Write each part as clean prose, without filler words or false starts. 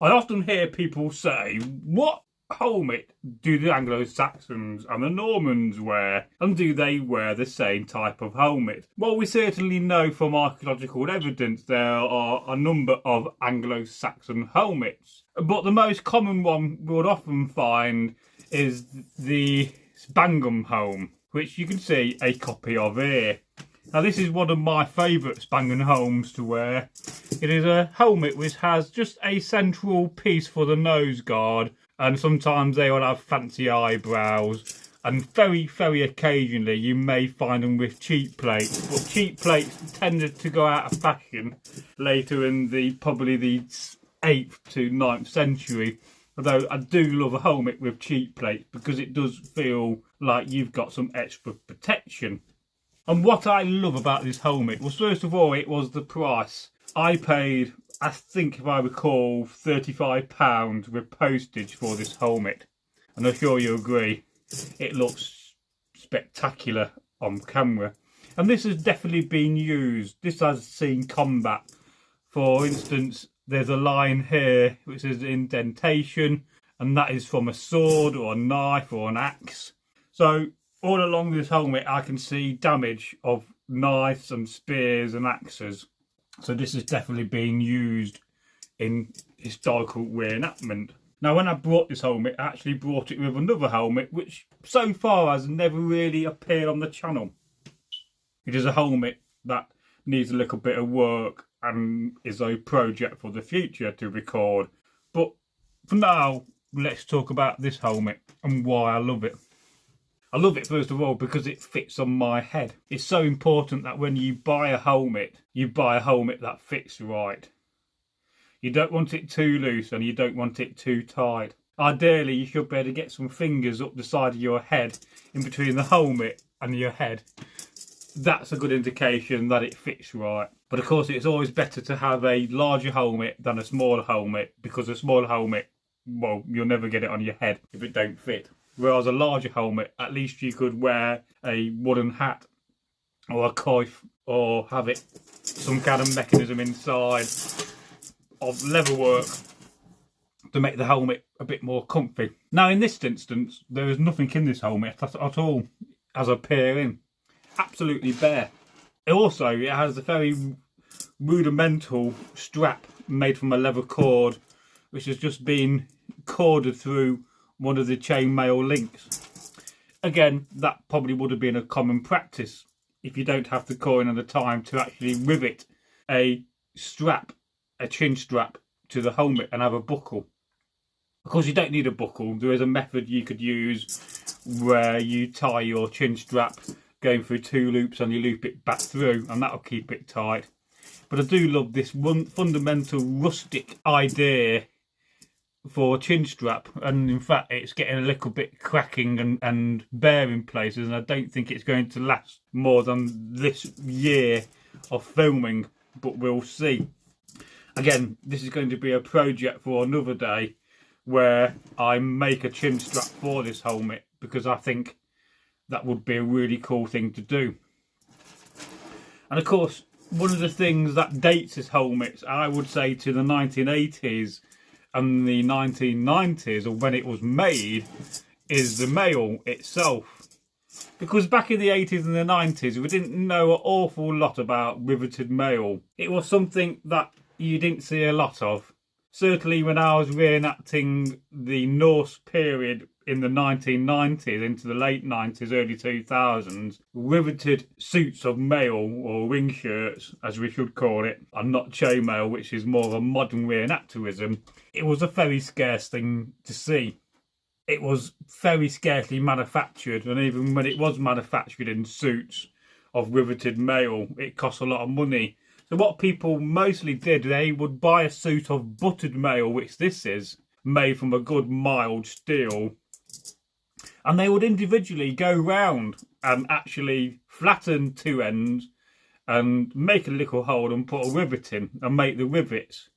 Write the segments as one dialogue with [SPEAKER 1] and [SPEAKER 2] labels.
[SPEAKER 1] I often hear people say, what helmet do the Anglo-Saxons and the Normans wear? And do they wear the same type of helmet? Well, we certainly know from archaeological evidence there are a number of Anglo-Saxon helmets. But the most common one we would often find is the Spangam helm, which you can see a copy of here. Now, this is one of my favourite Spangam helms to wear. It is a helmet which has just a central piece for the nose guard, and sometimes they will have fancy eyebrows, and very, very occasionally you may find them with cheek plates, but cheek plates tended to go out of fashion later in probably the 8th to 9th century. Although I do love a helmet with cheek plates because it does feel like you've got some extra protection. And what I love about this helmet was, first of all, it was the price. I paid, I think if I recall, £35 with postage for this helmet. And I'm sure you agree, it looks spectacular on camera. And this has definitely been used. This has seen combat. For instance, there's a line here which is indentation, and that is from a sword or a knife or an axe. So all along this helmet I can see damage of knives and spears and axes. So this is definitely being used in historical reenactment. Now, when I brought this helmet, I actually brought it with another helmet which so far has never really appeared on the channel. It is a helmet that needs a little bit of work and is a project for the future to record. But for now, let's talk about this helmet and why I love it. I love it first of all because it fits on my head. It's so important that when you buy a helmet, you buy a helmet that fits right. You don't want it too loose and you don't want it too tight. Ideally, you should be able to get some fingers up the side of your head, in between the helmet and your head. That's a good indication that it fits right. But of course, it's always better to have a larger helmet than a smaller helmet, because a smaller helmet, well, you'll never get it on your head if it don't fit. Whereas a larger helmet, at least you could wear a wooden hat or a coif, or have it some kind of mechanism inside of leatherwork to make the helmet a bit more comfy. Now, in this instance, there is nothing in this helmet at all as a pair in. Absolutely bare. It has a very rudimental strap made from a leather cord, which has just been corded through one of the chainmail links. Again, that probably would have been a common practice if you don't have the coin and the time to actually rivet a strap, a chin strap, to the helmet and have a buckle. Of course, you don't need a buckle. There is a method you could use where you tie your chin strap going through 2 loops and you loop it back through, and that'll keep it tight. But I do love this one fundamental rustic idea for a chin strap, and in fact it's getting a little bit cracking and bare in places, and I don't think it's going to last more than this year of filming, but we'll see. Again, this is going to be a project for another day where I make a chin strap for this helmet, because I think that would be a really cool thing to do. And of course, one of the things that dates this helmet, I would say, to the 1980s and the 1990s, or when it was made, is the mail itself. Because back in the 80s and the 90s, we didn't know an awful lot about riveted mail. It was something that you didn't see a lot of. Certainly when I was reenacting the Norse period in the 1990s into the late 90s, early 2000s, riveted suits of mail, or ring shirts as we should call it, and not chainmail, which is more of a modern reenactorism, it was a very scarce thing to see. It was very scarcely manufactured, and even when it was manufactured in suits of riveted mail, it cost a lot of money. So what people mostly did, they would buy a suit of buttered mail, which this is, made from a good mild steel, and they would individually go round and actually flatten 2 ends and make a little hole and put a rivet in and make the rivets.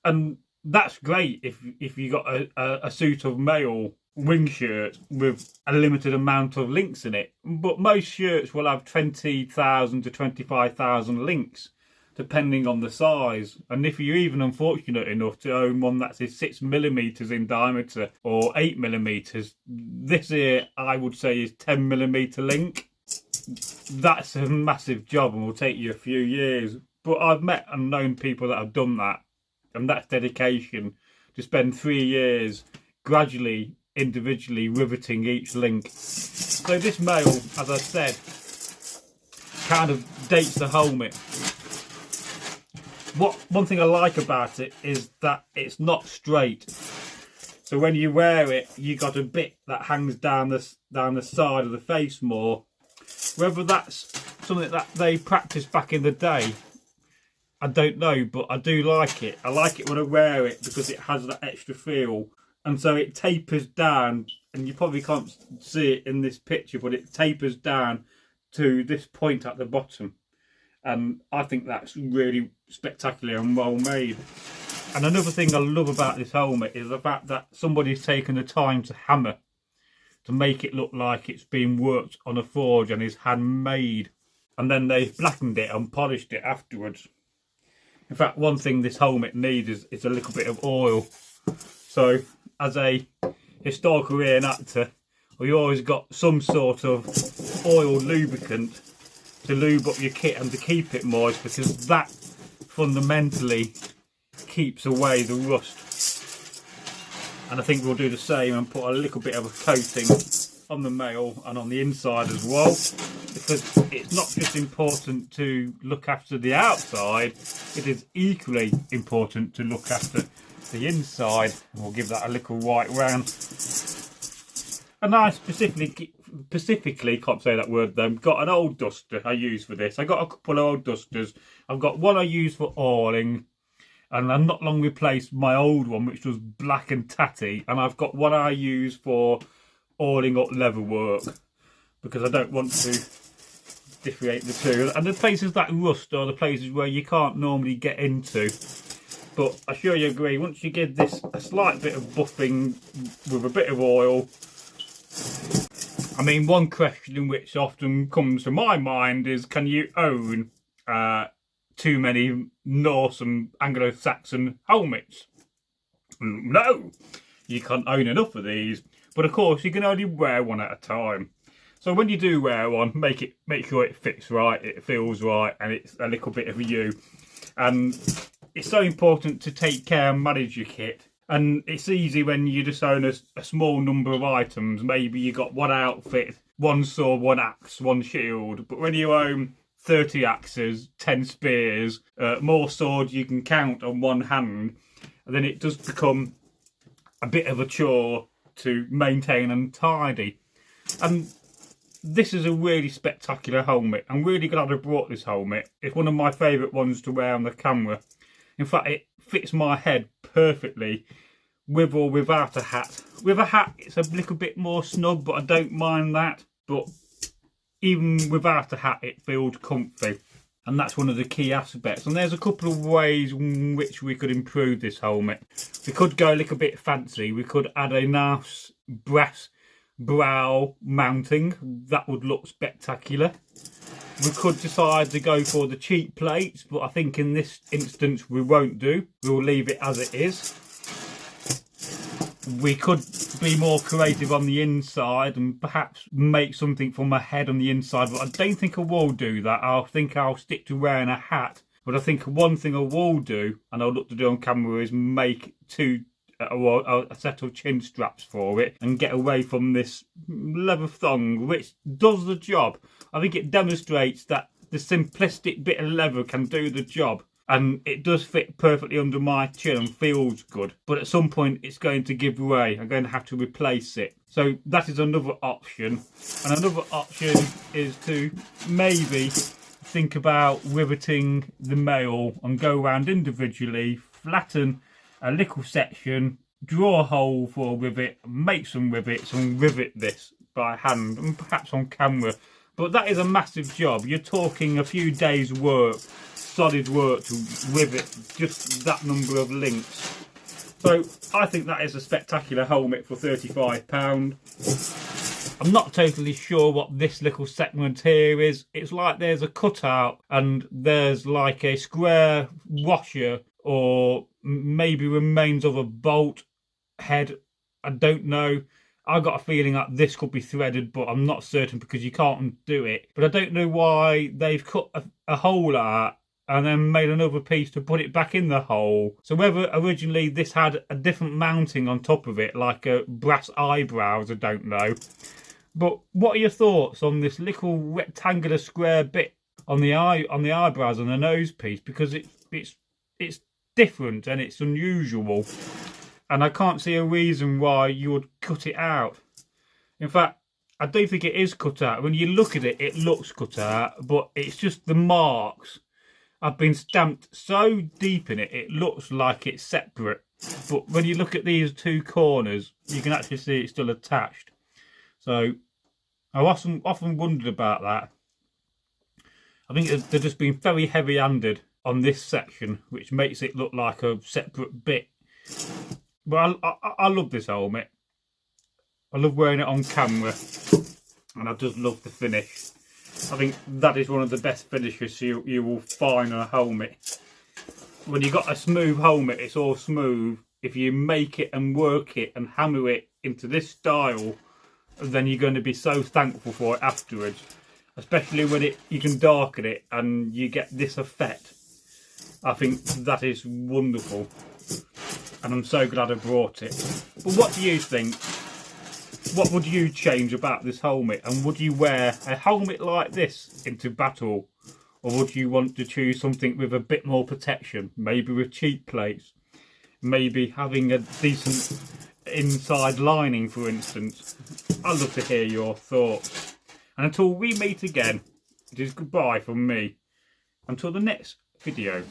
[SPEAKER 1] And that's great if you got a suit of mail wing shirt with a limited amount of links in it. But most shirts will have 20,000 to 25,000 links. depending on the size. And if you're even unfortunate enough to own one that's 6mm in diameter or 8mm, this here I would say is 10mm link. That's a massive job and will take you a few years. But I've met and known people that have done that, and that's dedication, to spend 3 years gradually, individually riveting each link. So this mail, as I said, kind of dates the helmet. One thing I like about it is that it's not straight. So when you wear it, you got a bit that hangs down the side of the face more. Whether that's something that they practiced back in the day, I don't know, but I do like it. I like it when I wear it because it has that extra feel. And so it tapers down, and you probably can't see it in this picture, but it tapers down to this point at the bottom. And I think that's really spectacular and well made. And another thing I love about this helmet is the fact that somebody's taken the time to hammer to make it look like it's been worked on a forge and is handmade. And then they've blackened it and polished it afterwards. In fact, one thing this helmet needs is a little bit of oil. So, as a historical reenactor, we always got some sort of oil lubricant to lube up your kit and to keep it moist, because that fundamentally keeps away the rust. And I think we'll do the same and put a little bit of a coating on the mail and on the inside as well, because it's not just important to look after the outside, it is equally important to look after the inside. And we'll give that a little white round. And I specifically can't say that word though, got an old duster I use for this. I got a couple of old dusters. I've got one I use for oiling, and I've not long replaced my old one which was black and tatty, and I've got one I use for oiling up leather work because I don't want to differentiate the two. And the places that rust are the places where you can't normally get into. But I sure you agree, once you give this a slight bit of buffing with a bit of oil. I mean, one question which often comes to my mind is, can you own too many Norse and Anglo-Saxon helmets? No, you can't own enough of these. But of course, you can only wear one at a time. So when you do wear one, make sure it fits right, it feels right, and it's a little bit of you. And it's so important to take care and manage your kit. And it's easy when you just own a small number of items. Maybe you got one outfit, one sword, one axe, one shield. But when you own 30 axes, 10 spears, more swords you can count on one hand, and then it does become a bit of a chore to maintain and tidy. And this is a really spectacular helmet. I'm really glad I brought this helmet. It's one of my favourite ones to wear on the camera. In fact, it fits my head perfectly with or without a hat. With a hat, it's a little bit more snug, but I don't mind that. But even without a hat, it feels comfy. And that's one of the key aspects. And there's a couple of ways in which we could improve this helmet. We could go a little bit fancy. We could add a nice brass brow mounting. That would look spectacular. We could decide to go for the cheap plates, but I think in this instance we won't do. We'll leave it as it is. We could be more creative on the inside and perhaps make something for my head on the inside, but I don't think I will do that. I think I'll stick to wearing a hat. But I think one thing I will do, and I'll look to do on camera, is make a set of chin straps for it and get away from this leather thong, which does the job. I think it demonstrates that the simplistic bit of leather can do the job, and it does fit perfectly under my chin and feels good. But at some point it's going to give way. I'm going to have to replace it. So that is another option. And another option is to maybe think about riveting the mail and go around individually, flatten a little section, draw a hole for a rivet, make some rivets and rivet this by hand and perhaps on camera. But that is a massive job. You're talking a few days work, solid work to rivet just that number of links. So I think that is a spectacular helmet for £35. I'm not totally sure what this little segment here is. It's like there's a cutout and there's like a square washer or maybe remains of a bolt head. I don't know. I got a feeling that this could be threaded, but I'm not certain because you can't undo it. But I don't know why they've cut a hole out and then made another piece to put it back in the hole. So whether originally this had a different mounting on top of it, like a brass eyebrows, I don't know. But what are your thoughts on this little rectangular square bit on the eyebrows and the nose piece? Because it's different and it's unusual. And I can't see a reason why you would cut it out. In fact, I don't think it is cut out. When you look at it, it looks cut out, but it's just the marks have been stamped so deep in it, it looks like it's separate. But when you look at these two corners, you can actually see it's still attached. So I've often wondered about that. I think they've just been very heavy-handed on this section, which makes it look like a separate bit. But I love this helmet. I love wearing it on camera, and I just love the finish. I think that is one of the best finishes you will find on a helmet. When you've got a smooth helmet, it's all smooth. If you make it and work it and hammer it into this style, then you're going to be so thankful for it afterwards. Especially when you can darken it and you get this effect. I think that is wonderful. And I'm so glad I brought it. But what do you think? What would you change about this helmet? And would you wear a helmet like this into battle? Or would you want to choose something with a bit more protection? Maybe with cheek plates? Maybe having a decent inside lining, for instance? I'd love to hear your thoughts. And until we meet again, it is goodbye from me. Until the next video.